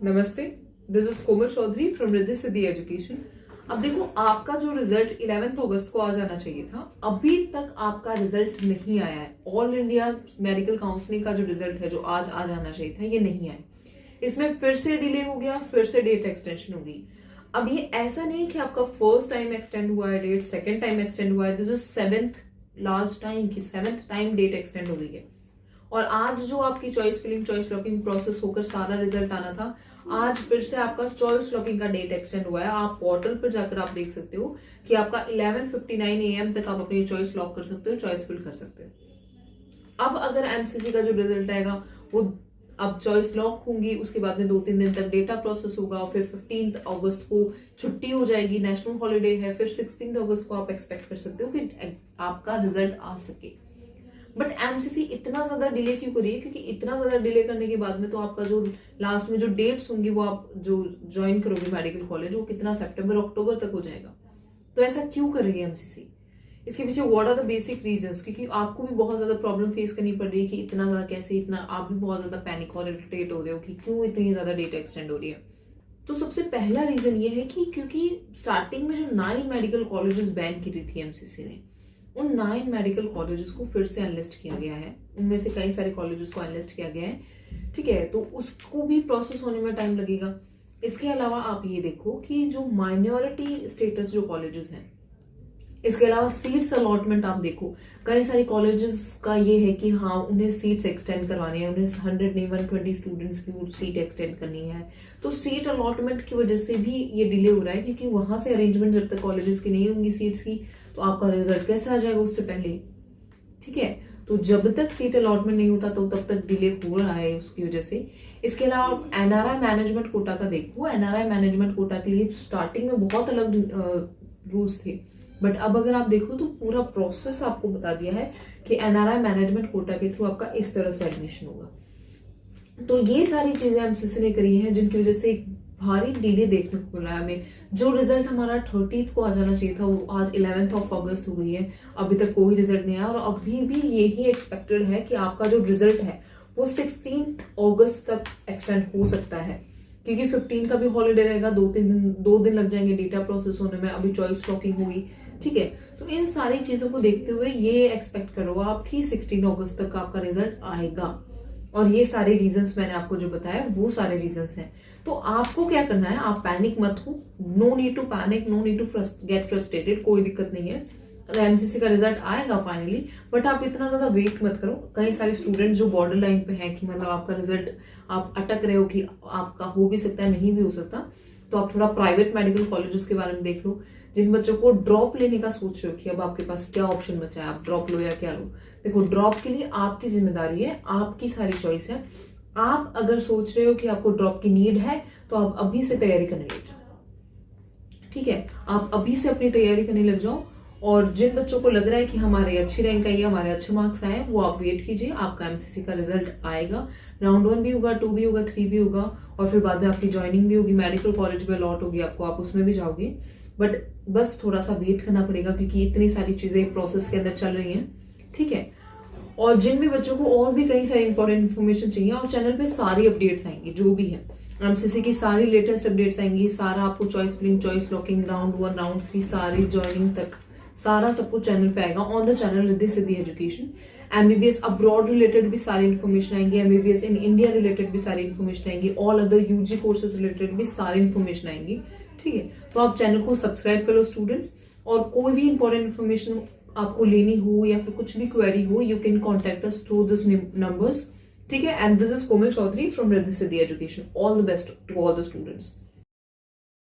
नमस्ते, this is Komal Chaudhary from Riddhi Siddhi education. अब देखो, आपका जो रिजल्ट 11 अगस्त को आ जाना चाहिए था, अभी तक आपका रिजल्ट नहीं आया है। ऑल इंडिया मेडिकल काउंसलिंग का जो रिजल्ट है, जो आज आ जाना चाहिए था, ये नहीं आया। इसमें फिर से डिले हो गया, फिर से डेट एक्सटेंशन हो गई। अब ये ऐसा नहीं कि आपका फर्स्ट टाइम एक्सटेंड हुआ है डेट, सेकेंड टाइम एक्सटेंड हुआ है, this is seventh last time की 7th टाइम डेट एक्सटेंड हो गई है। और आज जो आपकी choice filling, choice locking process होकर सारा रिजल्ट आना था, आज फिर से आपका चॉइस लॉकिंग का डेट एक्सटेंड हुआ है। आप पोर्टल पर जाकर आप देख सकते हो कि आपका 11:59 AM तक आप अपनी चॉइस लॉक कर सकते हो, चॉइस फिल कर सकते हो। अब अगर एमसीसी का जो रिजल्ट आएगा वो अब चॉइस लॉक होंगी, उसके बाद में 2-3 दिन तक डेटा प्रोसेस होगा, फिर 15 अगस्त को छुट्टी हो जाएगी, नेशनल हॉलीडे है, फिर 16 अगस्त को आप एक्सपेक्ट कर सकते हो कि आपका रिजल्ट आ सके। बट एमसीसी इतना ज्यादा डिले क्यों करिए? क्योंकि इतना ज्यादा डिले करने के बाद में तो आपका जो लास्ट में जो डेट्स होंगी, वो आप जो ज्वाइन करोगे मेडिकल कॉलेज, वो कितना सितंबर अक्टूबर तक हो जाएगा। तो ऐसा क्यों कर रही है एमसीसी? इसके पीछे what are the basic reasons? क्योंकि आपको भी बहुत ज्यादा प्रॉब्लम फेस करनी पड़ रही है कि इतना ज्यादा कैसे, इतना आप भी बहुत ज्यादा पैनिक और इरिटेट हो रहे हो कि क्यों इतनी ज्यादा डेट एक्सटेंड हो रही है। तो सबसे पहला रीजन ये है कि क्योंकि स्टार्टिंग में जो 9 मेडिकल कॉलेजेस बैन की थी एमसीसी ने, उन 9 मेडिकल कॉलेजेस को फिर से एनलिस्ट किया गया है। उनमें से कई सारे कॉलेजेस को एनलिस्ट किया गया है, ठीक है। तो उसको भी प्रोसेस होने में टाइम लगेगा। इसके अलावा आप ये देखो कि जो माइनॉरिटी स्टेटस जो कॉलेजेस हैं, इसके अलावा सीट्स अलॉटमेंट आप देखो, कई सारे कॉलेजेस का ये है कि हाँ, उन्हें सीट्स एक्सटेंड करवानी है, उन्हें 100 नहीं 120 स्टूडेंट्स की सीट एक्सटेंड करनी है। तो सीट अलॉटमेंट की वजह से भी ये डिले हो रहा है, क्योंकि वहां से अरेंजमेंट जब तक कॉलेजेस की नहीं होंगी सीट्स की, तो आपका रिजल्ट कैसे आ जाएगा उससे पहले, ठीक है। तो जब तक सीट अलॉटमेंट नहीं होता तो तब तक डिले हो रहा है उसकी वजह से। इसके अलावा एनआरआई मैनेजमेंट कोटा का देखो, एनआरआई मैनेजमेंट कोटा के लिए स्टार्टिंग में बहुत अलग रूल्स थे, बट अब अगर आप देखो तो पूरा प्रोसेस आपको बता दिया है कि एनआरआई मैनेजमेंट कोटा के थ्रू आपका इस तरह से एडमिशन होगा। तो ये सारी चीजें एमसीसी ने करी हैं, जिनकी वजह से एक भारी डिले देखने को मिला है हमें। जो रिजल्ट हमारा 30 को आ जाना चाहिए था, वो आज 11 अगस्त हो गई है, अभी तक कोई रिजल्ट नहीं आया। और अभी भी यही एक्सपेक्टेड है कि आपका जो रिजल्ट है वो 16 अगस्त तक एक्सटेंड हो सकता है, क्योंकि 15 का भी हॉलीडे रहेगा, 2 दिन लग जाएंगे डेटा प्रोसेस होने में, अभी चॉइस लॉकिंग होगी, ठीक है। तो इन सारी चीजों को देखते हुए ये एक्सपेक्ट करो आप कि 16 अगस्त तक आपका रिजल्ट आएगा। और ये सारे रीजंस मैंने आपको जो बताया वो सारे रीजंस हैं। तो आपको क्या करना है, आप पैनिक मत हो, no need to panic, no need to get frustrated, कोई दिक्कत नहीं है। एमसीसी का रिजल्ट आएगा फाइनली, बट आप इतना ज्यादा वेट मत करो। कई सारे स्टूडेंट्स जो बॉर्डर लाइन पे हैं कि मतलब आपका रिजल्ट आप अटक रहे हो कि आपका हो भी सकता है, नहीं भी हो सकता, तो आप थोड़ा प्राइवेट मेडिकल कॉलेजेस के बारे में देख लो। जिन बच्चों को ड्रॉप लेने का सोच रहे हो कि अब आपके पास क्या ऑप्शन बचा है, आप ड्रॉप लो या क्या लो, देखो ड्रॉप के लिए आपकी जिम्मेदारी है, आपकी सारी चॉइस है। आप अगर सोच रहे हो कि आपको ड्रॉप की नीड है, तो आप अभी से तैयारी करने लग जाओ, ठीक है। आप अभी से अपनी तैयारी करने लग जाओ। और जिन बच्चों को लग रहा है कि हमारे अच्छी रैंक आई है, हमारे अच्छे मार्क्स आए, वो आप वेट कीजिए, आपका एमसीसी का रिजल्ट आएगा। राउंड 1 भी होगा, 2 भी होगा, 3 भी होगा, और फिर बाद में आपकी ज्वाइनिंग भी होगी, मेडिकल कॉलेज में अलॉट होगी आपको, आप उसमें भी जाओगे। बट बस थोड़ा सा वेट करना पड़ेगा, क्योंकि इतनी सारी चीजें प्रोसेस के अंदर चल रही हैं, ठीक है। और जिन भी बच्चों को और भी कई सारी इंपॉर्टेंट इन्फॉर्मेशन चाहिए, और चैनल पे सारी अपडेट्स आएंगी, जो भी है एमसीसी की सारी लेटेस्ट अपडेट्स आएंगी, सारा आपको choice filling, choice locking, round 1, round 3, सारी ज्वाइनिंग तक सारा सब कुछ चैनल पे आएगा, on the channel Riddhi Siddhi education. MBBS abroad related भी सारी इन्फॉर्मेशन आएंगी, एमबीबीएस इन इंडिया रिलेटेड भी सारी इन्फॉर्मेशन आएंगी, all other UG courses related भी सारी इन्फॉर्मेशन आएंगी, ठीक है। तो आप चैनल को सब्सक्राइब कर लो स्टूडेंट्स, और कोई भी इंपॉर्टेंट इन्फॉर्मेशन आपको लेनी हो या फिर कुछ भी क्वेरी हो, you can contact us through this numbers, ठीक है। And this is Komal Chaudhary from Riddhi Siddhi education. All the best to all the students.